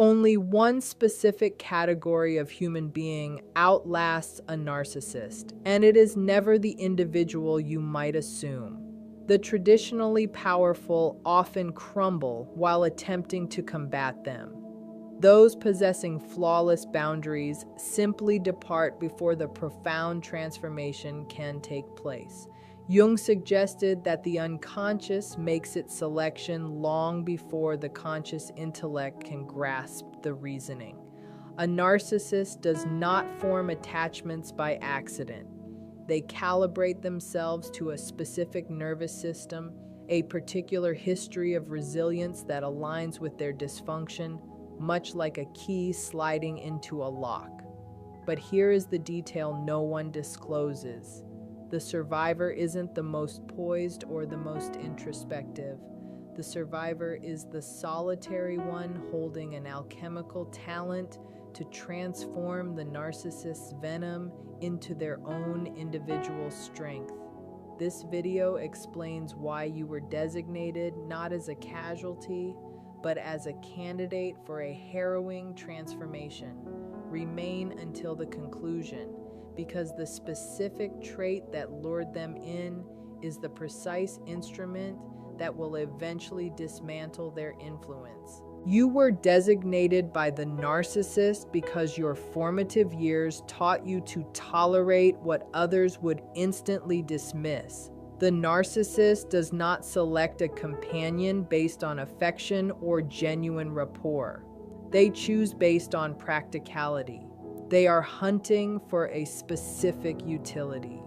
Only one specific category of human being outlasts a narcissist, and it is never the individual you might assume. The traditionally powerful often crumble while attempting to combat them. Those possessing flawless boundaries simply depart before the profound transformation can take place. Jung suggested that the unconscious makes its selection long before the conscious intellect can grasp the reasoning. A narcissist does not form attachments by accident. They calibrate themselves to a specific nervous system, a particular history of resilience that aligns with their dysfunction, much like a key sliding into a lock. But here is the detail no one discloses. The survivor isn't the most poised or the most introspective. The survivor is the solitary one holding an alchemical talent to transform the narcissist's venom into their own individual strength. This video explains why you were designated not as a casualty, but as a candidate for a harrowing transformation. Remain until the conclusion, because the specific trait that lured them in is the precise instrument that will eventually dismantle their influence. You were designated by the narcissist because your formative years taught you to tolerate what others would instantly dismiss. The narcissist does not select a companion based on affection or genuine rapport. They choose based on practicality. They are hunting for a specific utility.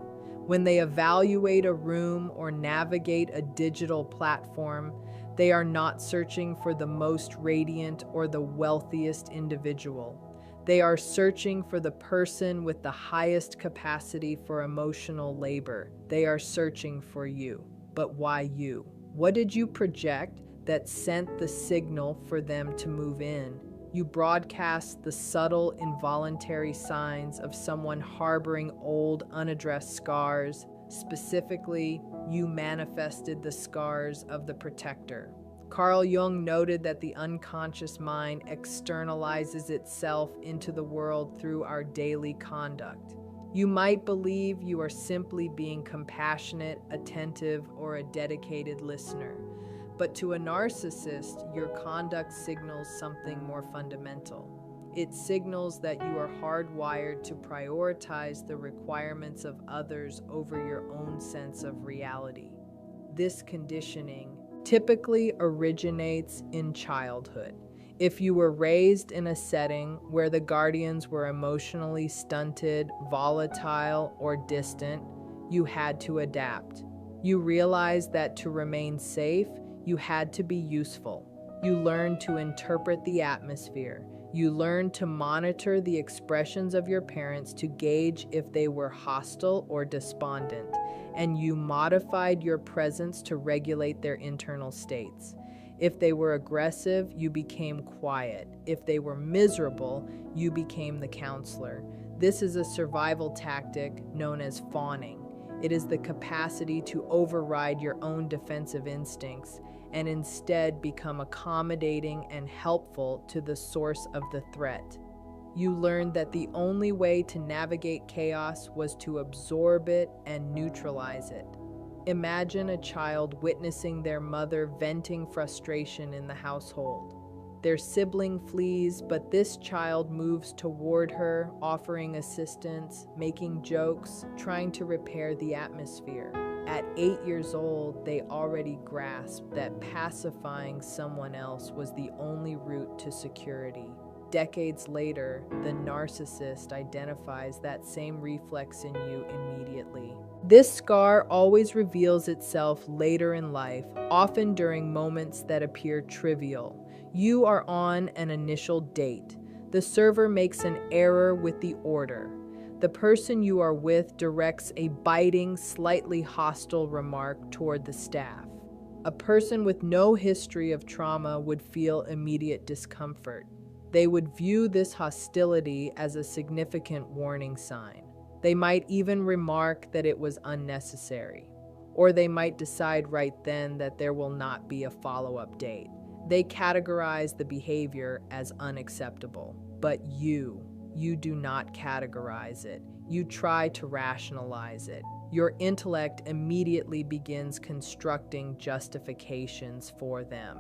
When they evaluate a room or navigate a digital platform, they are not searching for the most radiant or the wealthiest individual. They are searching for the person with the highest capacity for emotional labor. They are searching for you. But why you? What did you project that sent the signal for them to move in? You broadcast the subtle, involuntary signs of someone harboring old, unaddressed scars. Specifically, you manifested the scars of the protector. Carl Jung noted that the unconscious mind externalizes itself into the world through our daily conduct. You might believe you are simply being compassionate, attentive, or a dedicated listener. But to a narcissist, your conduct signals something more fundamental. It signals that you are hardwired to prioritize the requirements of others over your own sense of reality. This conditioning typically originates in childhood. If you were raised in a setting where the guardians were emotionally stunted, volatile, or distant, you had to adapt. You realized that to remain safe, you had to be useful. You learned to interpret the atmosphere. You learned to monitor the expressions of your parents to gauge if they were hostile or despondent, and you modified your presence to regulate their internal states. If they were aggressive, you became quiet. If they were miserable, you became the counselor. This is a survival tactic known as fawning. It is the capacity to override your own defensive instincts and instead become accommodating and helpful to the source of the threat. You learned that the only way to navigate chaos was to absorb it and neutralize it. Imagine a child witnessing their mother venting frustration in the household. Their sibling flees, but this child moves toward her, offering assistance, making jokes, trying to repair the atmosphere. At 8 years old, they already grasped that pacifying someone else was the only route to security. Decades later, the narcissist identifies that same reflex in you immediately. This scar always reveals itself later in life, often during moments that appear trivial. You are on an initial date. The server makes an error with the order. The person you are with directs a biting, slightly hostile remark toward the staff. A person with no history of trauma would feel immediate discomfort. They would view this hostility as a significant warning sign. They might even remark that it was unnecessary, or they might decide right then that there will not be a follow-up date. They categorize the behavior as unacceptable, but you do not categorize it. You try to rationalize it. Your intellect immediately begins constructing justifications for them.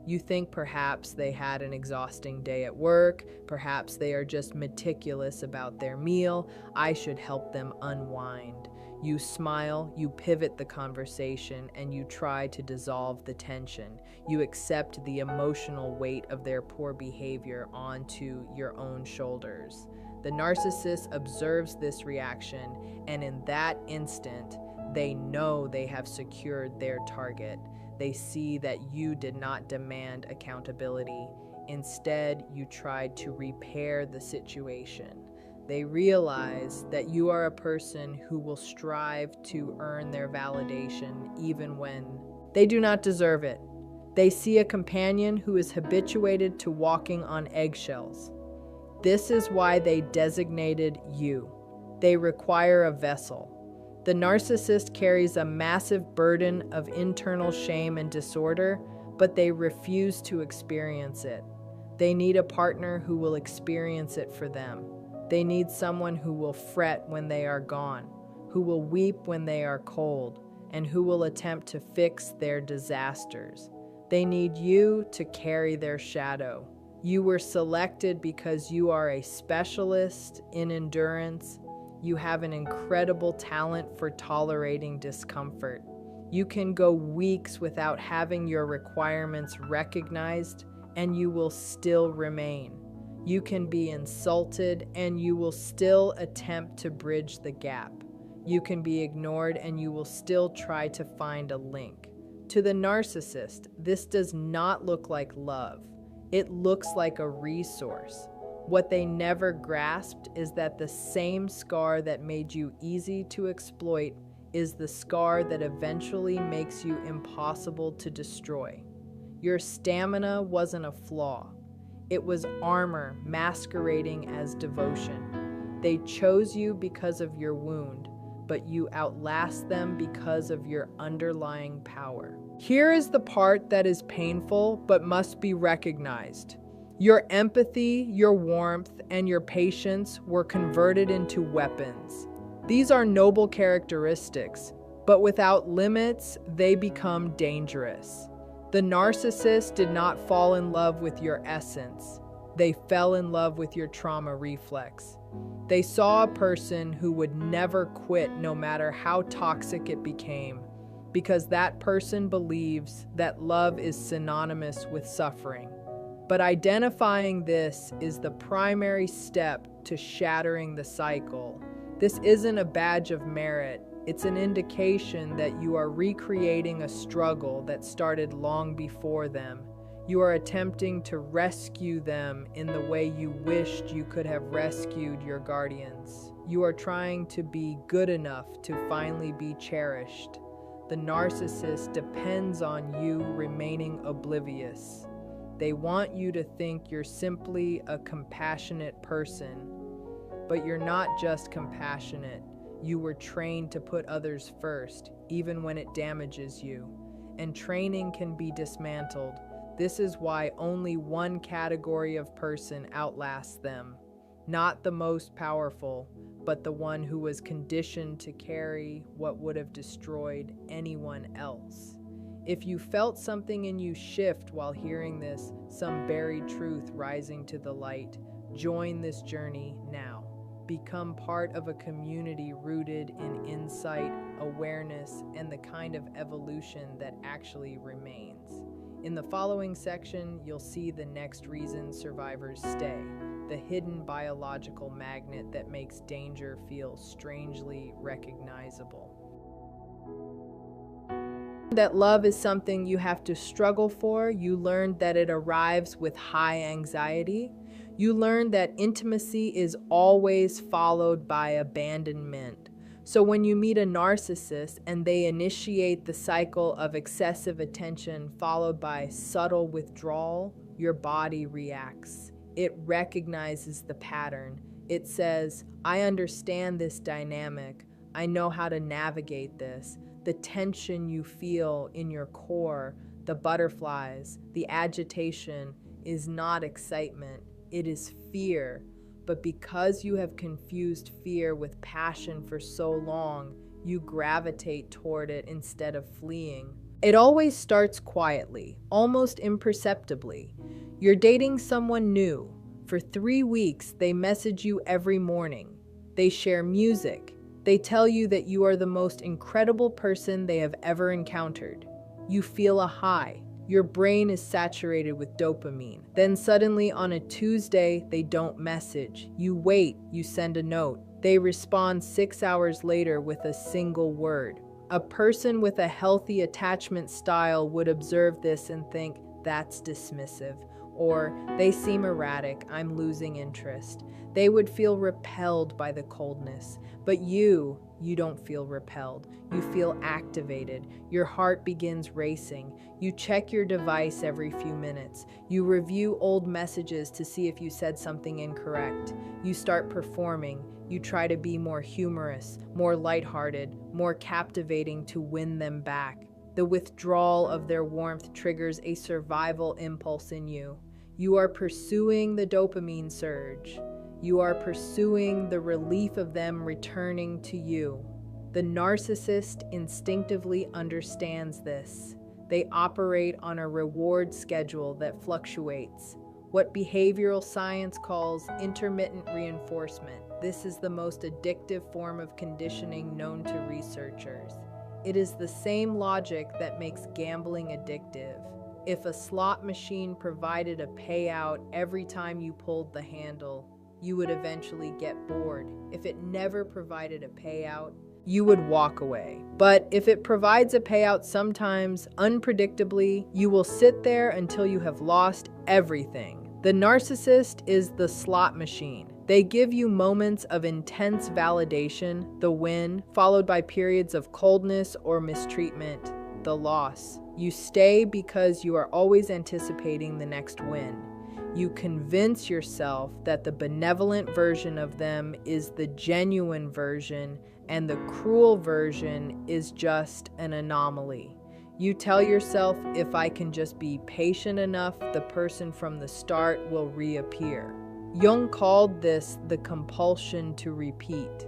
You think perhaps they had an exhausting day at work, perhaps they are just meticulous about their meal, I should help them unwind. You smile, you pivot the conversation, and you try to dissolve the tension. You accept the emotional weight of their poor behavior onto your own shoulders. The narcissist observes this reaction, and in that instant, they know they have secured their target. They see that you did not demand accountability. Instead, you tried to repair the situation. They realize that you are a person who will strive to earn their validation even when they do not deserve it. They see a companion who is habituated to walking on eggshells. This is why they designated you. They require a vessel. The narcissist carries a massive burden of internal shame and disorder, but they refuse to experience it. They need a partner who will experience it for them. They need someone who will fret when they are gone, who will weep when they are cold, and who will attempt to fix their disasters. They need you to carry their shadow. You were selected because you are a specialist in endurance. You have an incredible talent for tolerating discomfort. You can go weeks without having your requirements recognized, and you will still remain. You can be insulted, and you will still attempt to bridge the gap. You can be ignored, and you will still try to find a link. To the narcissist, this does not look like love. It looks like a resource. What they never grasped is that the same scar that made you easy to exploit is the scar that eventually makes you impossible to destroy. Your stamina wasn't a flaw. It was armor masquerading as devotion. They chose you because of your wound, but you outlast them because of your underlying power. Here is the part that is painful but must be recognized. Your empathy, your warmth, and your patience were converted into weapons. These are noble characteristics, but without limits, they become dangerous. The narcissist did not fall in love with your essence. They fell in love with your trauma reflex. They saw a person who would never quit no matter how toxic it became, because that person believes that love is synonymous with suffering. But identifying this is the primary step to shattering the cycle. This isn't a badge of merit. It's an indication that you are recreating a struggle that started long before them. You are attempting to rescue them in the way you wished you could have rescued your guardians. You are trying to be good enough to finally be cherished. The narcissist depends on you remaining oblivious. They want you to think you're simply a compassionate person, but you're not just compassionate. You were trained to put others first, even when it damages you. And training can be dismantled. This is why only one category of person outlasts them. Not the most powerful, but the one who was conditioned to carry what would have destroyed anyone else. If you felt something in you shift while hearing this, some buried truth rising to the light, join this journey now. Become part of a community rooted in insight, awareness, and the kind of evolution that actually remains. In the following section, you'll see the next reason survivors stay, the hidden biological magnet that makes danger feel strangely recognizable. That love is something you have to struggle for. You learned that it arrives with high anxiety. You learned that intimacy is always followed by abandonment. So when you meet a narcissist and they initiate the cycle of excessive attention followed by subtle withdrawal, your body reacts. It recognizes the pattern. It says, I understand this dynamic. I know how to navigate this. The tension you feel in your core, The butterflies, the agitation is not excitement, it is fear. But because you have confused fear with passion for so long, you gravitate toward it instead of fleeing. It always starts quietly, almost imperceptibly. You're dating someone new. For 3 weeks, they message you every morning. They share music. They tell you that you are the most incredible person they have ever encountered. You feel a high. Your brain is saturated with dopamine. Then suddenly on a Tuesday, they don't message. You wait, you send a note. They respond 6 hours later with a single word. A person with a healthy attachment style would observe this and think, that's dismissive. Or, they seem erratic, I'm losing interest. They would feel repelled by the coldness. But you don't feel repelled. You feel activated. Your heart begins racing. You check your device every few minutes. You review old messages to see if you said something incorrect. You start performing. You try to be more humorous, more lighthearted, more captivating to win them back. The withdrawal of their warmth triggers a survival impulse in you. You are pursuing the dopamine surge. You are pursuing the relief of them returning to you. The narcissist instinctively understands this. They operate on a reward schedule that fluctuates, what behavioral science calls intermittent reinforcement. This is the most addictive form of conditioning known to researchers. It is the same logic that makes gambling addictive. If a slot machine provided a payout every time you pulled the handle, you would eventually get bored. If it never provided a payout, you would walk away. But if it provides a payout sometimes, unpredictably, you will sit there until you have lost everything. The narcissist is the slot machine. They give you moments of intense validation, the win, followed by periods of coldness or mistreatment, the loss. You stay because you are always anticipating the next win. You convince yourself that the benevolent version of them is the genuine version and the cruel version is just an anomaly. You tell yourself, if I can just be patient enough, the person from the start will reappear. Jung called this the compulsion to repeat.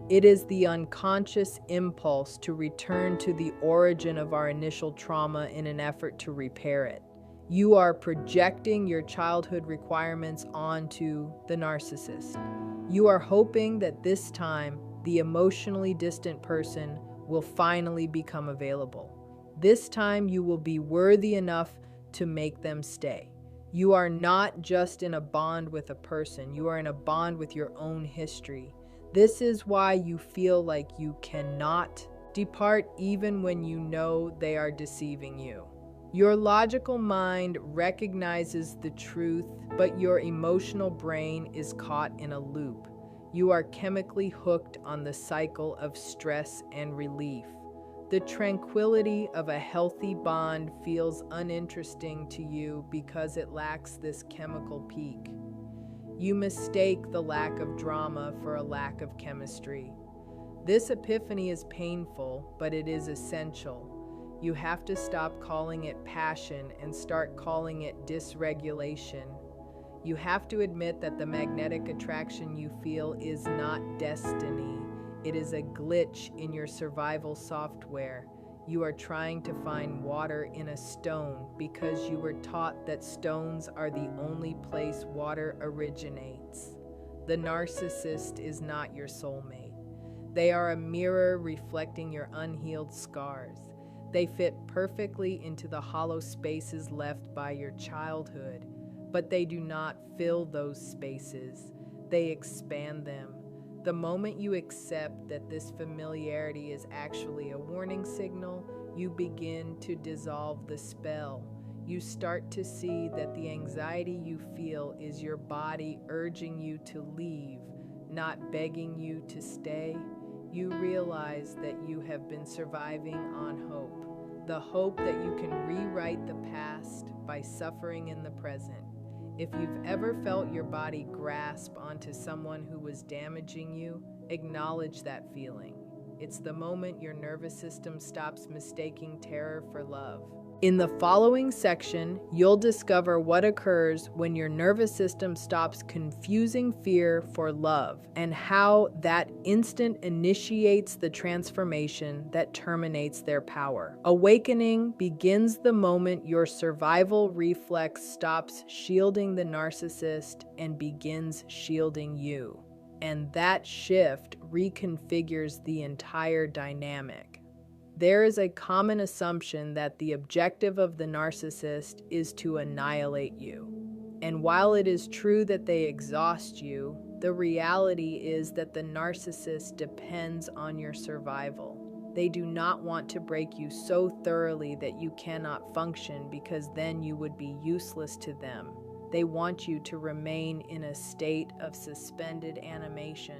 It is the unconscious impulse to return to the origin of our initial trauma in an effort to repair it. You are projecting your childhood requirements onto the narcissist. You are hoping that this time, the emotionally distant person will finally become available. This time, you will be worthy enough to make them stay. You are not just in a bond with a person, you are in a bond with your own history. This is why you feel like you cannot depart even when you know they are deceiving you. Your logical mind recognizes the truth, but your emotional brain is caught in a loop. You are chemically hooked on the cycle of stress and relief. The tranquility of a healthy bond feels uninteresting to you because it lacks this chemical peak. You mistake the lack of drama for a lack of chemistry. This epiphany is painful, but it is essential. You have to stop calling it passion and start calling it dysregulation. You have to admit that the magnetic attraction you feel is not destiny. It is a glitch in your survival software. You are trying to find water in a stone because you were taught that stones are the only place water originates. The narcissist is not your soulmate. They are a mirror reflecting your unhealed scars. They fit perfectly into the hollow spaces left by your childhood, but they do not fill those spaces. They expand them. The moment you accept that this familiarity is actually a warning signal, you begin to dissolve the spell. You start to see that the anxiety you feel is your body urging you to leave, not begging you to stay. You realize that you have been surviving on hope, the hope that you can rewrite the past by suffering in the present. If you've ever felt your body grasp onto someone who was damaging you, acknowledge that feeling. It's the moment your nervous system stops mistaking terror for love. In the following section, you'll discover what occurs when your nervous system stops confusing fear for love and how that instant initiates the transformation that terminates their power. Awakening begins the moment your survival reflex stops shielding the narcissist and begins shielding you. And that shift reconfigures the entire dynamic. There is a common assumption that the objective of the narcissist is to annihilate you. And while it is true that they exhaust you, the reality is that the narcissist depends on your survival. They do not want to break you so thoroughly that you cannot function, because then you would be useless to them. They want you to remain in a state of suspended animation,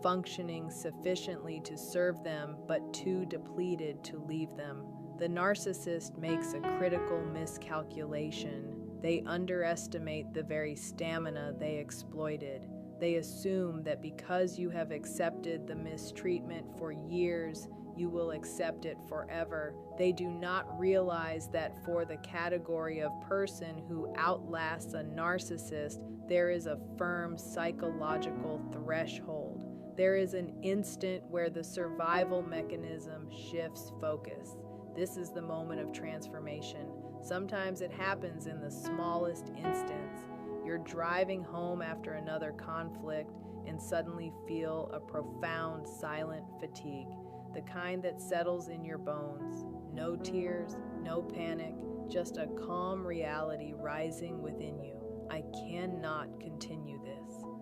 functioning sufficiently to serve them, but too depleted to leave them. The narcissist makes a critical miscalculation. They underestimate the very stamina they exploited. They assume that because you have accepted the mistreatment for years, you will accept it forever. They do not realize that for the category of person who outlasts a narcissist, there is a firm psychological threshold. There is an instant where the survival mechanism shifts focus. This is the moment of transformation. Sometimes it happens in the smallest instance. You're driving home after another conflict and suddenly feel a profound silent fatigue, the kind that settles in your bones. No tears, no panic, just a calm reality rising within you. I cannot continue this.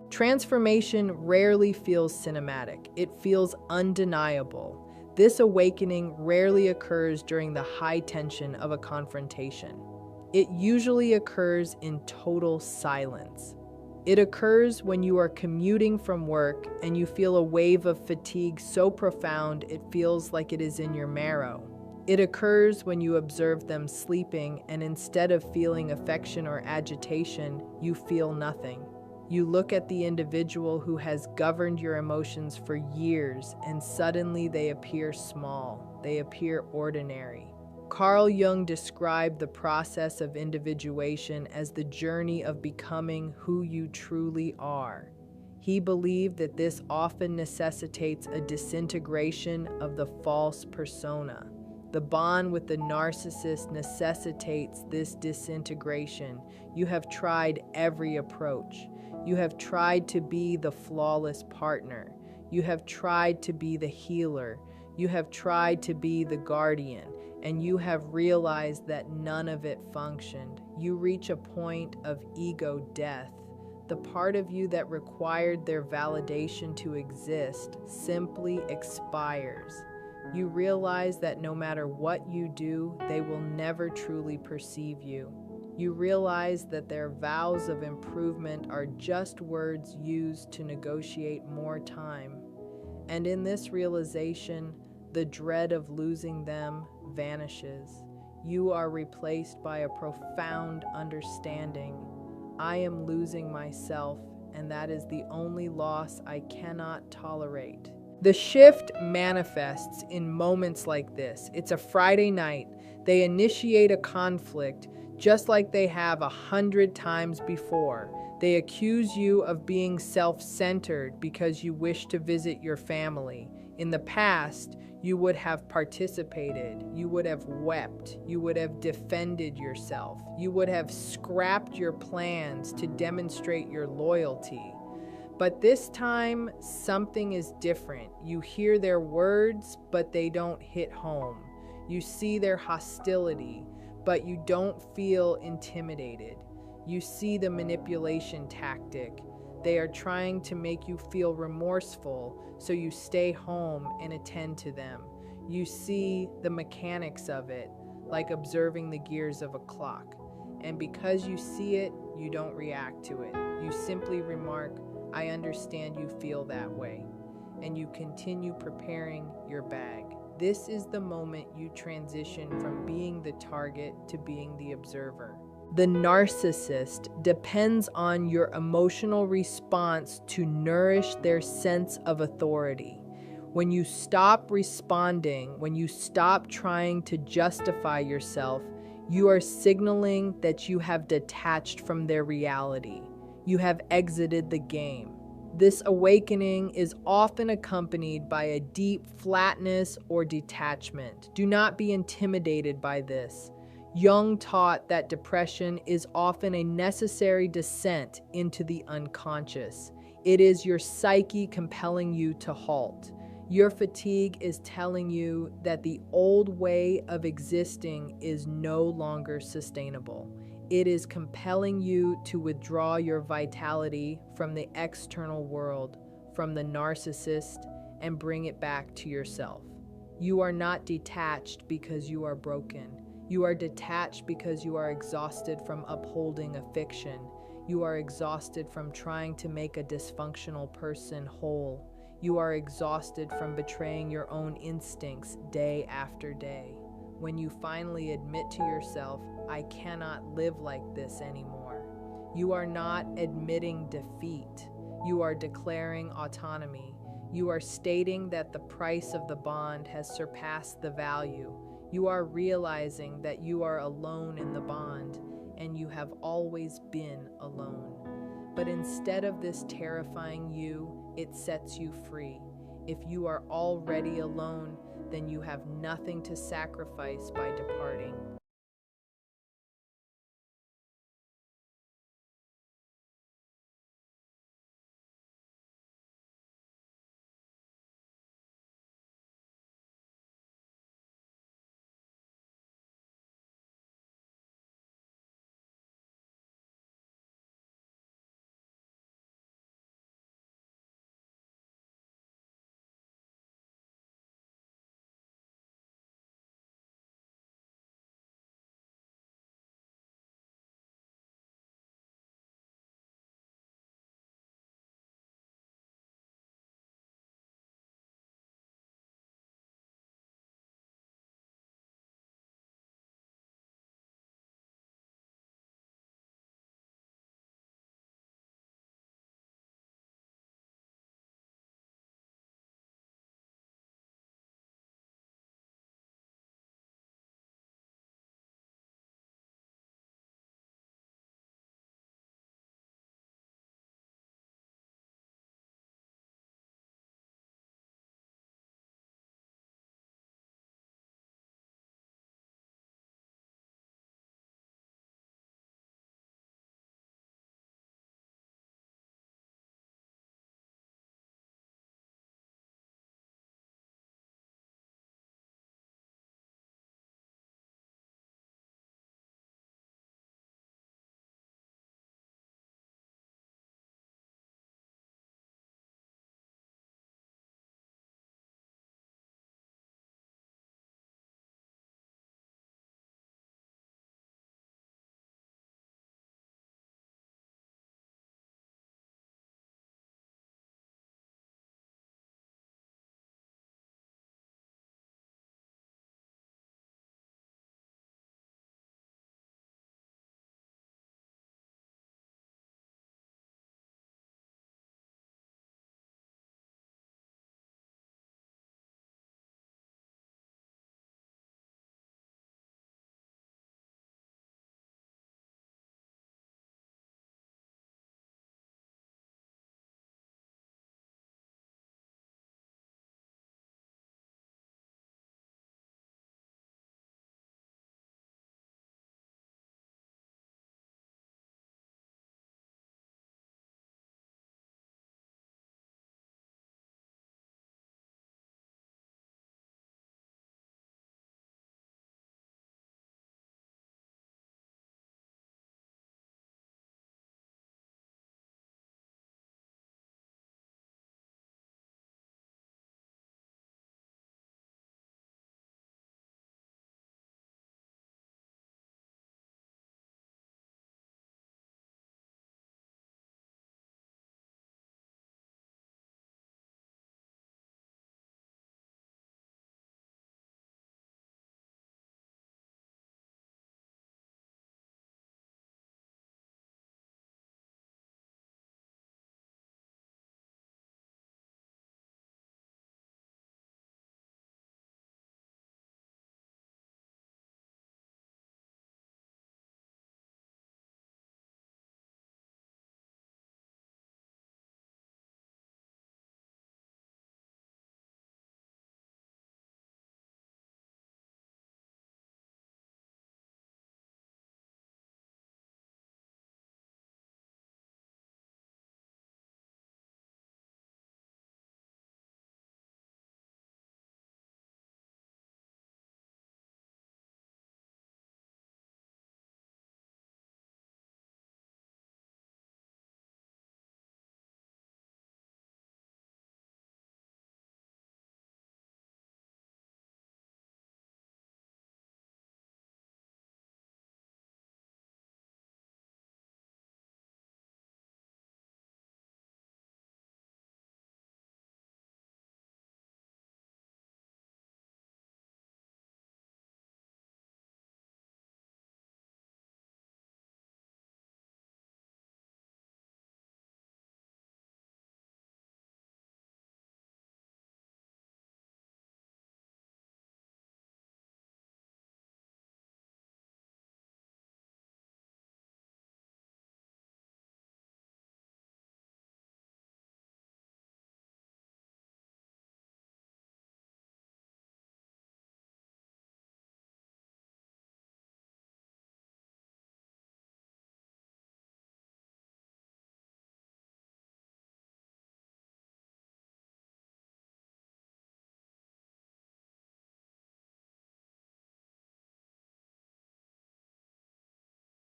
Transformation rarely feels cinematic. It feels undeniable. This awakening rarely occurs during the high tension of a confrontation. It usually occurs in total silence. It occurs when you are commuting from work and you feel a wave of fatigue so profound it feels like it is in your marrow. It occurs when you observe them sleeping and instead of feeling affection or agitation, you feel nothing. You look at the individual who has governed your emotions for years, and suddenly they appear small. They appear ordinary. Carl Jung described the process of individuation as the journey of becoming who you truly are. He believed that this often necessitates a disintegration of the false persona. The bond with the narcissist necessitates this disintegration. You have tried every approach. You have tried to be the flawless partner. You have tried to be the healer. You have tried to be the guardian, and you have realized that none of it functioned. You reach a point of ego death. The part of you that required their validation to exist simply expires. You realize that no matter what you do, they will never truly perceive you. You realize that their vows of improvement are just words used to negotiate more time. And in this realization, the dread of losing them vanishes. You are replaced by a profound understanding. I am losing myself, and that is the only loss I cannot tolerate. The shift manifests in moments like this. It's a Friday night. They initiate a conflict just like they have 100 times before. They accuse you of being self-centered because you wish to visit your family. In the past, you would have participated, you would have wept, you would have defended yourself, you would have scrapped your plans to demonstrate your loyalty. But this time, something is different. You hear their words, but they don't hit home. You see their hostility, but you don't feel intimidated. You see the manipulation tactic. They are trying to make you feel remorseful, so you stay home and attend to them. You see the mechanics of it, like observing the gears of a clock. And because you see it, you don't react to it. You simply remark, "I understand you feel that way," and you continue preparing your bag. This is the moment you transition from being the target to being the observer. The narcissist depends on your emotional response to nourish their sense of authority. When you stop responding, when you stop trying to justify yourself, You are signaling that you have detached from their reality. You have exited the game. This awakening is often accompanied by a deep flatness or detachment. Do not be intimidated by this. Jung taught that depression is often a necessary descent into the unconscious. It is your psyche compelling you to halt. Your fatigue is telling you that the old way of existing is no longer sustainable. It is compelling you to withdraw your vitality from the external world, from the narcissist, and bring it back to yourself. You are not detached because you are broken. You are detached because you are exhausted from upholding a fiction. You are exhausted from trying to make a dysfunctional person whole. You are exhausted from betraying your own instincts day after day. When you finally admit to yourself, I cannot live like this anymore, you are not admitting defeat. You are declaring autonomy. You are stating that the price of the bond has surpassed the value. You are realizing that you are alone in the bond, and you have always been alone. But instead of this terrifying you, it sets you free. If you are already alone, then you have nothing to sacrifice by departing.